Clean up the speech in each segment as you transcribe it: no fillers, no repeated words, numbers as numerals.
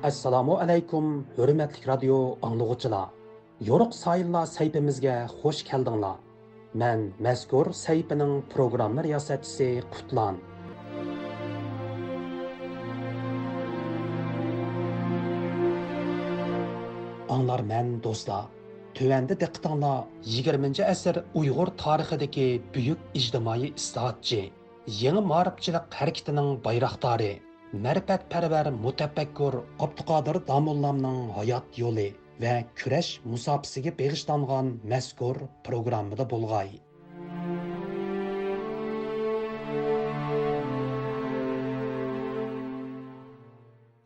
Assalomu alaykum, hurmatli radio anglag'uchilar. Yoruq sayillar saytimizga xush keldinglar. Men mazkur saytining programma riyosatchisi Qutlan. Anglar men do'stlar. Tövəndə diqqətinizlər 20-ci əsr Uyğur tarixidəki böyük ictimai islohotchi, yangi ma'rifchilik harakatining bayraqdori, ma'rifatparvar mutafakkur Abduqodir Domollamning hayot yo'li va kurash musofasiga bag'ishlangan mazkur programmada bo'lg'ay.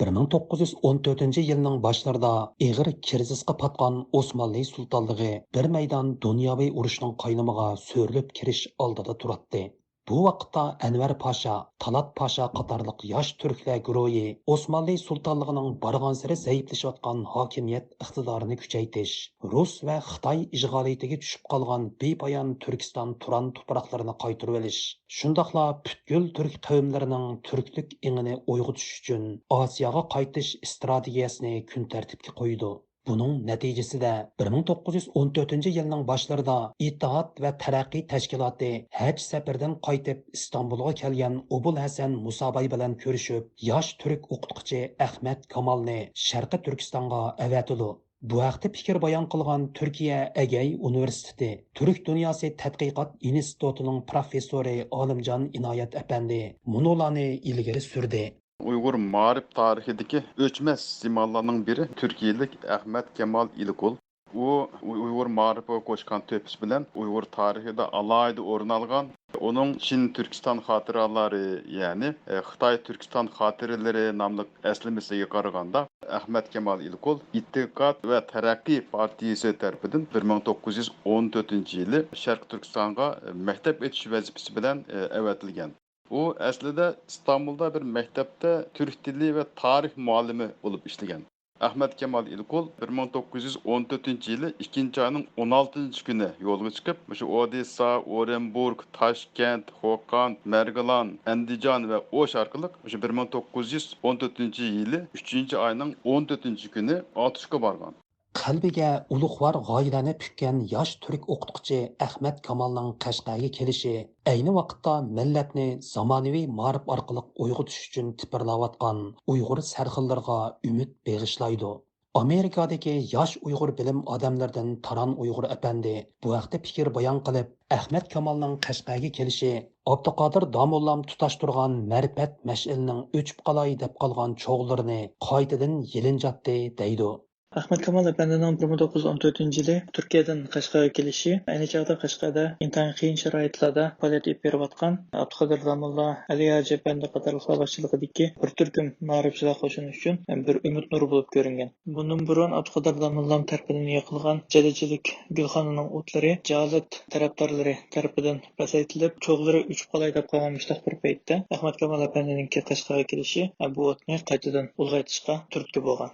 1914 yılının başlarında ağır krizisga patqan Osmanlı sultanlığı bir meydan dunyoviy urushning qaynamiga so'rilib kirish oldida turadi. Bu vaqtda Anvar Pasha, Talat Pasha qatorliq yosh turklar guruhi Osmanlı sultanlığının barg'ansari zaiflashayotgan hokimiyat iqtidorini kuchaytirish, Rus va Xitoy ishg'oliyatiga tushib qolgan bepoyon Turkiston Turan tuproqlarini qaytarib olish, shundoqla butkul turk qavmlarining turklik ingini uyg'otish uchun Osiyoga qaytish strategiyasini kun tartibga qo'ydi. Bunun nəticəsində 1914-yılının başlarında İttihat və Tərəqqi Təşkilatı Həc səfərdən qayıtıb İstanbul'a gələn Obul Həsən Musabay bilan görüşüb, yaş türk oqutquchi Ahmet Kamalni Şərqi Türkistanğa əvətidu. Bu haqda fikir bayon qilgan Turkiya Agay Universiteti Türk Dünyası Tədqiqat İnstitutining professori Olimjon Inoyat apandi munolarni ilgari surdi. Uyghur ma'rif tarixidagi o'chmas simalarning biri Turkiyalik Ahmet Kemal İlkul. U Uyghur ma'rifiga qo'shgan to'pish bilan Uyghur tarixida alohida o'rin olgan. Onun Çin Türkistan xatiralari, ya'ni Xitoy Turkiston xotiralari nomli aslimasiga qaraganda Ahmet Kemal İlkul İttihat va Taraqqiy partiyasi tarafidan 1914-yili Sharq Turkistonga maktab etish vazifasi bilan avatilgan. U aslida İstanbulda bir maktabda Türk dili ve tarix muallimi olup işleyen. Ahmet Kemal İlkul 1914-yili 2. ayının 16. günü yolga çıkıp, şu Odessa, Orenburg, Taşkent, Xokan, Mergilan, Andijan ve Oş arkalık şu 1914-yili 3. ayının 14. günü Atuş'a bargan. Qalbiga ulug'vor g'oyalarni pukkan yosh turk o'qituvchi Ahmet Kamalning Qashqarga kelishi ayni vaqtda millatni zamonaviy ma'rif orqali uyg'otish uchun tipirlayotgan Uyg'ur sarxillarga umid bag'ishlaydi. Amerikadagi yosh Uyg'ur bilim odamlaridan Taran Uyg'ur apandi bu haqda fikr bayon qilib, Ahmet Kamalning Qashqarga kelishi Abduqodir Domollam tutashtirgan ma'rifat mash'ilining o'chib qolay deb qolgan cho'g'larini qaytadan yilinjatdi deydi. Ahmet Kamal Efendi'nin 1914-yili Türkiye'den Qashqarga kelishi, ayni chog'da Qashqarda intayin qiyin sharoitlarda faoliyat olib berayotgan Abduqodir Domollo, Ali Hoji Efendi qatorliqlar boshchiligidagi bir turkum ma'rifchilar qo'shini uchun bir umid nuri bo'lib ko'ringan. Bundan burun Abduqodir Domollo tarafidan yiqilgan jadidchilik gulxonining o'tlari Jalit tarafdorlari tarafidan pasaytirilib, cho'g'lari uchib qolay deb qolgan mushtaq bir paytda Ahmet Kamal Efendining Qashqarga kelishi bu o'tni qaytadan ulg'aytishga turtki bo'lgan.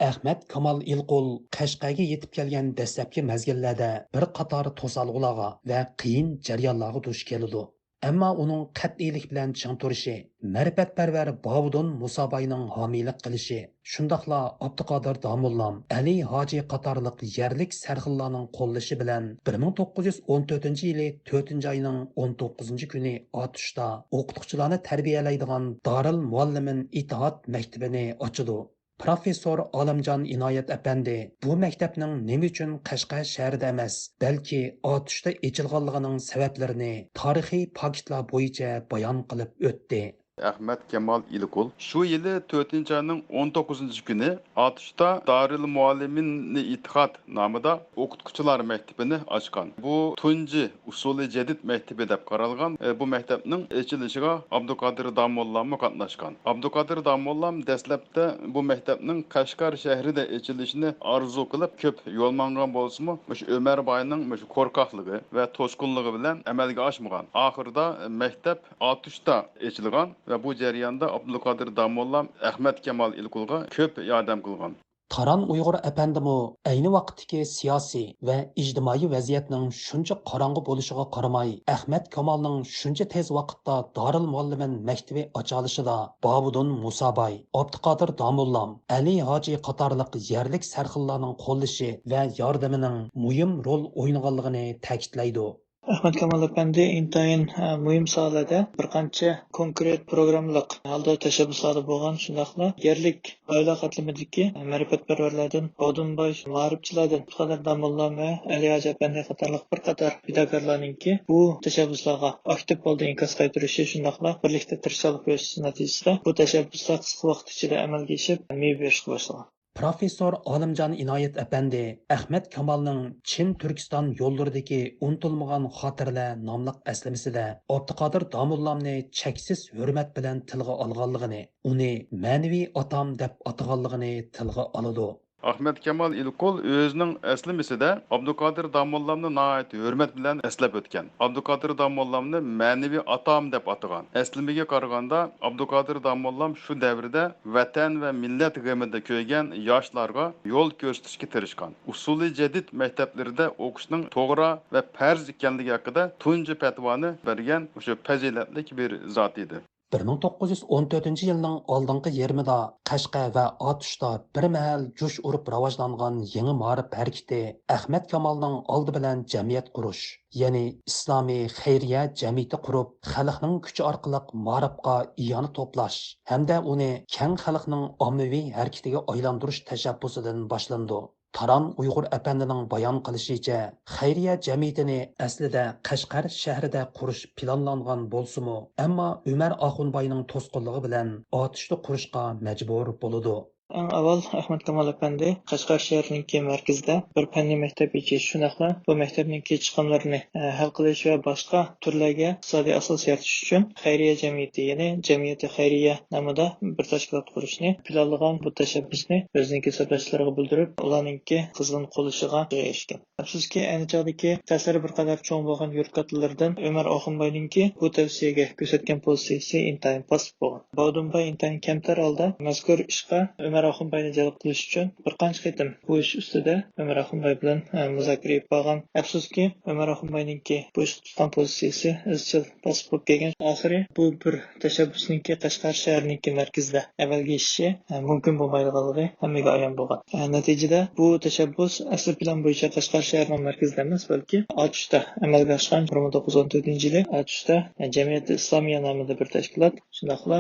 Ahmet Kamal İlkul Qashqarga yetib kelgan dastlabki mezgillarda bir qator to'salg'ularga va qiyin jarayonlarga duch keldi. Ammo uning qat'iylik bilan ching turishi, ma'rifatparvar Bovudun Musobayning homiylik qilishi, shundoqla Abduqodir Domollam, Ali Hoji qatorliq yerlik sarxillarning qo'llashi bilan 1914-yili 4-oyning 19-kuni Otishda o'qituvchilarni tarbiyalaydigan Darul Muallimin Itoat maktabini ochdi. Professor Olimjon Inoyat apandi bu maktabning nima uchun Qashqar shahrida emas, balki Otishda ochilganligining sabablarini tarixiy faktlar bo'yicha bayon qilib o'tdi. Ahmet Kemal İlkul şu yılı 4. ayının 19. günü Atış'ta Darül Muallimin İttihat namıda okutkuçular mektebini açkan. Bu tunci usulü cedid mektebi dep qaralgan. Bu mektebinin açılışıga Abduqodir Domollam katnaşkan. Abduqodir Domollam dastlabda bu mektebinin Qashqar şehride açılışını arzu kılıp köp yolmangan bolsunmu, Ömer Bay'ın korkaqlığı ve toşkunluğu bilen amalga aşmagan. Ahırda mektep Atış'ta açılgan ve bu jarayonda Abduqodir Domollam Ahmet Kemal İlkulga köp yordam qilgan. Taran Uyg'ur apandimi ayni vaqtdagi siyosiy va ijtimoiy vaziyatning shuncha qorong'u bo'lishiga qaramay, Ahmad Kamolning shuncha tez vaqtda Darul Muallimin maktabi ocholishida Bobudun Musabay, Abduqodir Domullam, Ali Hoji qatorliq yerlik sarxillarning qo'llashi va yordamining muhim rol o'ynaganligini ta'kidlaydi. Ahmad Kamal Efendi intayin mühim sohada bir qancha konkret programmaliq holda tashabbuslarda bo'lgan, shundaqla yerlik oila qatlamidagi ma'rifatparvarlardan, odambosh ma'rifchilardan, Qadir Damulla va Ali Hoji Efendi qatorliq bir qator fidokorlarningki bu tashabbuslarga aktiv holda inkas qaytarishi, shundaqla birlikda tirishchilik ko'rsatish natijasida bu tashabbuslar qisqa vaqt ichida amalga oshib, meva berishga boshlagan. Professor Olimjon Inoyat apandi Ahmad Kamolning Chin Turkiston yo'llaridagi unutilmagan xotirlar nomli eslamasida Abduqodir Domullamni cheksiz hurmat bilan tilga olganligini, uni ma'naviy otam deb ataganligini tilga oladi. Ahmet Kemal İlkol özünün əslimisində Abdülkadir Damollamni nəhayət hörmət bilan əsləb ötken. Abdülkadir Damollamni mənevi atam deb atagan. Əslimiga qaraganda Abdülkadir Damollam şu dəvrdə vətən və millət qəmində köyгән yaşlarga yol göstərishə tirishgan. Usuli jadid məktəblərdə oquşning to'g'ri və farz ekanligi haqida tunji fatvoni bergan o'sha fazilatli bir zot edi. 1914 yılның алдыңғы yarmida Qashqa va Otishda bir mahal jo'sh urib rivojlangan yangi ma'rif harakati Ahmad Kamolning oldi bilan jamiyat qurish, ya'ni islomiy xayriya jamiyati qurib, xalqning kuchi orqali ma'rifga iyoni to'plash hamda uni keng xalqning ommaviy harakatiga aylantirish tashabbusidan boshlandi. Taran Uyg'ur apandining bayon qilishicha, xayriya jamiyatini aslida Qashqar shahrida qurish planlangan bo'lsa-mu, ammo Umar Oxunboyning to'sqinligi bilan otishni qurishga majbur bo'ladi. Eng avval Ahmad Kamal Efendi Qashqar shahrining markazida bir fanniy maktab ochish, shunaqla bu maktabning chiqimlarini hal qilish va boshqa turlarga iqtisodiy asos yaratish uchun xayriya jamiyati, ya'ni jamiyati xayriya nomida bir tashkilot qurishni planlagan. Bu tashabbusni o'zining hisoblashlarga bildirib, ularningki qizg'in qo'lishiga erishgan. Afsuski, ayni chog'dagi ta'siri bir qadar cho'ng bo'lgan yurtqatlardan Umar Oxunboyningki bu tavsiyaga ko'rsatgan pozitsiyasi intayin past bo'lgan. Bodumboy intayin kamtar holda mazkur ishga Umar Oxunboyni jalb qilish uchun bir qancha qitim bu ish ustida Umar Oxunboy bilan muzokara qilib bo'lgan. Afsuski, Umar Oxunboyningki bu ish tutgan pozitsiyasi izchil past bo'lib kelgan. Oxiri bu bir tashabbusningki Qashqar shahrining markazida amalga oshishi mumkin bo'lmaydiganligi hammaga ayon bo'lgan. Natijada bu tashabbus asl plan bo'yicha Qashqar shahrining markazida emas, balki Otishda amalga oshgan. 1914-yili Otishda Jamiyati Islomiya nomida bir tashkilot, shundaqla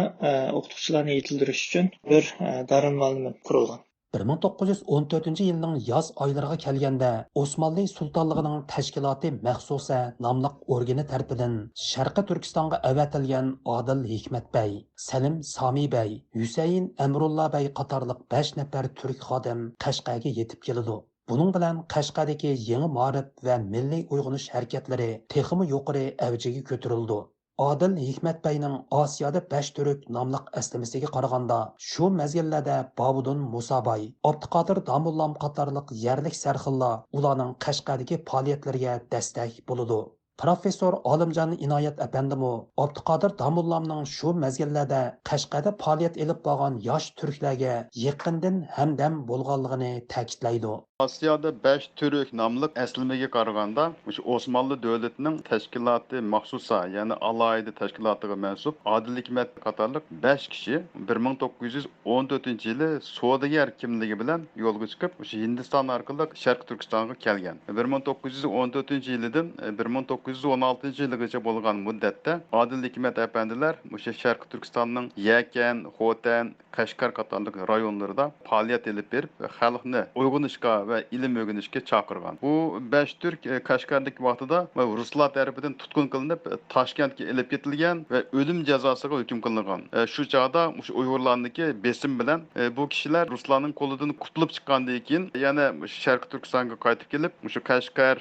o'qituvchilarni yetildirish uchun bir Darul Muallimin qurilgan. 1914 yilning yoz oylariga kelganda Osmanlı sultonligining tashkiloti maxsusa nomli organi tarafidan Sharqi Turkistonga avatilgan Odil Hikmatbay, Salim Samibay, Husayn Amrullah bay qatorliq 5 nafar turk xodim Qashqaga yetib keladi. Buning bilan Qashqadagi yangi ma'rif va milliy uyg'onish harakatlari texmi yuqori avjiga ko'tarildi. Odil Hikmatbayning Osiyoda 5 turk nomli eslamasiga qaraganda, shu mezgillarda Bobudun Musabay, Abduqodir Domullam qatorliq yerlik sarxillar ularning Qashqadagi faoliyatlariga dastak bo'ladi. Professor Olimjon Inoyat apandimi Abduqodir Domullamning shu mezgillarda Qashqada faoliyat olib borgan yosh turklarga yaqindan hamdam bo'lganligini ta'kidlaydi. Asiyada 5 Türk namlıq əslimiga qaraganda, Osmanlı dövlətinin təşkilatı məxsusa, yəni alayda təşkilatıga mənsub Adil Hikmet qatarlıq 5 kişi 1914-cü ili Sodagar kimligi bilan yolga chiqib, Hindiston orqali Sharq Turkistonga kelgan. 1914-cü ildən 1916-cı ilgacha bo'lgan muddatda Adil Hikmet əpəndilər o'sha Sharq Turkistonning Yakan, Xotan, Qashqar qatarlıq rayonlarida faoliyat olib berib, xalqni uyg'onishga ve ilim öğrenişke çağırgan. Bu 5 Türk Qashqardagi vaqtida Ruslar tarafidan tutkun qilinib, Toshkentga elib ketilgan ve ölüm cezasıga hukm qilingan. Şu çağda Uyg'urlarniki besim bilan bu kishilar Ruslarning qo'lidan qutulib chiqqandan keyin yana Sharq Turkistonga qaytib kelib, shu Qashqar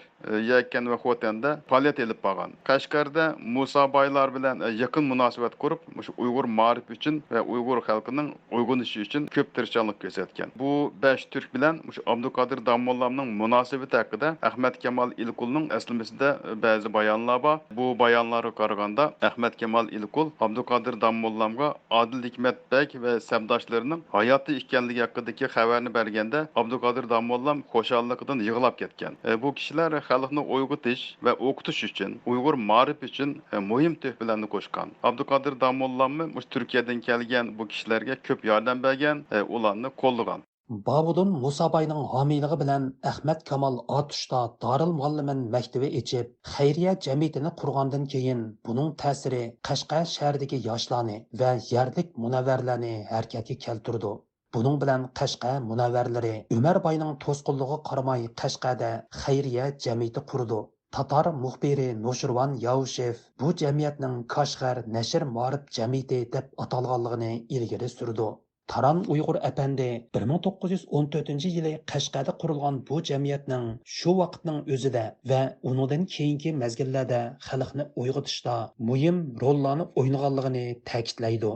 Yekkan va Xotanda faoliyat elib borgan. Qashqarda Musa baylar bilan yaqin munosabat qurib, shu Uyg'ur ma'rif uchun va Uyg'ur xalqining uyg'unishi uchun ko'p tirishchilik ko'rsatgan. Bu 5 turk bilan shu Abduqodir Domollamning munosabati haqida Ahmad Kamal Ilkulning aslimisida ba'zi bayonlar bor. Bu bayonlarga qaraganda Ahmad Kamal Ilkul Abduqodir Domollamga Adil Hikmatbek va sabdoshlarining hayoti ekanligi haqidagi xabarni berganda Abduqodir Domollam xo'shalligidan yig'lab ketgan. Bu kishilar xalqni uyg'otish va o'qitish uchun, Uyg'ur ma'rif uchun muhim tuhfalarni qo'shgan. Abduqodir Domollamni Turkiyadan kelgan bu kishilarga ko'p yordam bergan, ularni qo'llagan. Babudun Musabayning homiylig'i bilan Ahmad Kamal Atushda Darul Muallimin maktabi ochib, xayriya jamiyatini qurgandan keyin buning ta'siri Qashqar shahridagi yoshlarni va yerlik munavvarlarni harakatga keltirdi. Buning bilan Qashqar munavvarlari Umar Bayning to'sqinlig'iga qaramay Qashqarda xayriya jamiyati qurdi. Tatar muxbiri Noshirvan Yavshev bu jamiyatning Qashqar nashr ma'rif jamiyati deb atalganligini ilgari surdi. Taran Uyg'ur Efendi 1914-yili Qashqarda qurilgan bu jamiyatning shu vaqtning o'zida va undan keyingi mezgillarda xalqni uyg'otishda muhim rollarni o'ynaganligini ta'kidlaydi.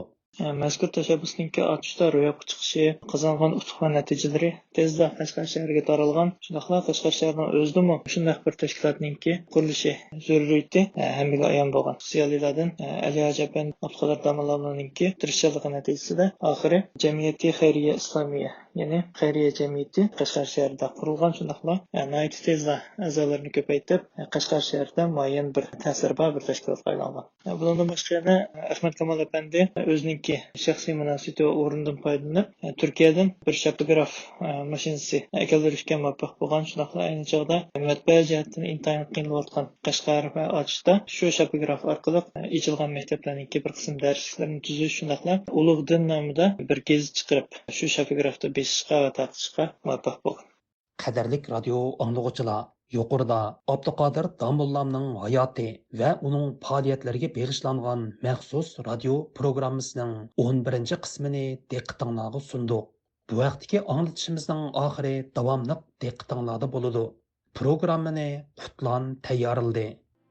Mazkur tashabbusninki otishda ro'yobga chiqishi, qozongan utuq va natijalari tezda Qashqar shahriga taralgan. Shundaqla Qashqar shahrining o'zidami shunday bir tashkilotninki qurilishi zaruriyati hammaga ayon bo'lgan. Siyosiyalardan Ali Ajaban Abduqodir Domollamninki tirishchilik natijasida oxiri jamiyati xayriya islomiya, ya'ni xayriya jamiyati Qashqar shahrida qurilgan. Shundaqla nihoyat tezda a'zolarini ko'paytirib Qashqar shahrida muayyan bir ta'sir bor bir tashkilotga aylangan. Bundan boshqa yana Ahmad Kamal Efendi o'zining shaxsiy munosabati va o'rnidan foydalanib Turkiyadan bir shapograf mashinasi keltirishga muvaffaq bo'lgan. Shunaqla ayni chog'da matbaa jihatdan intayin qiynalgan Qashqar va Otishda shu shapograf orqali ichilgan maktablarningki bir qism darsliklarni tuzish, shunaqla ulug' din nomida bir gezi chiqarib shu shapografda besishga va taqishga muvaffaq bo'lgan. Qadarlik radio anglag'uchilar, yuqorida Abduqodir Domollamning hayoti va uning faoliyatlariga bag'ishlangan maxsus radio programmasining 11 qismini diqqatingizga sundiq. Bu vaqtdagi anglatishimizning oxiri davomli diqqatingizda bo'ladi. Programmani Qutlan tayyorladi.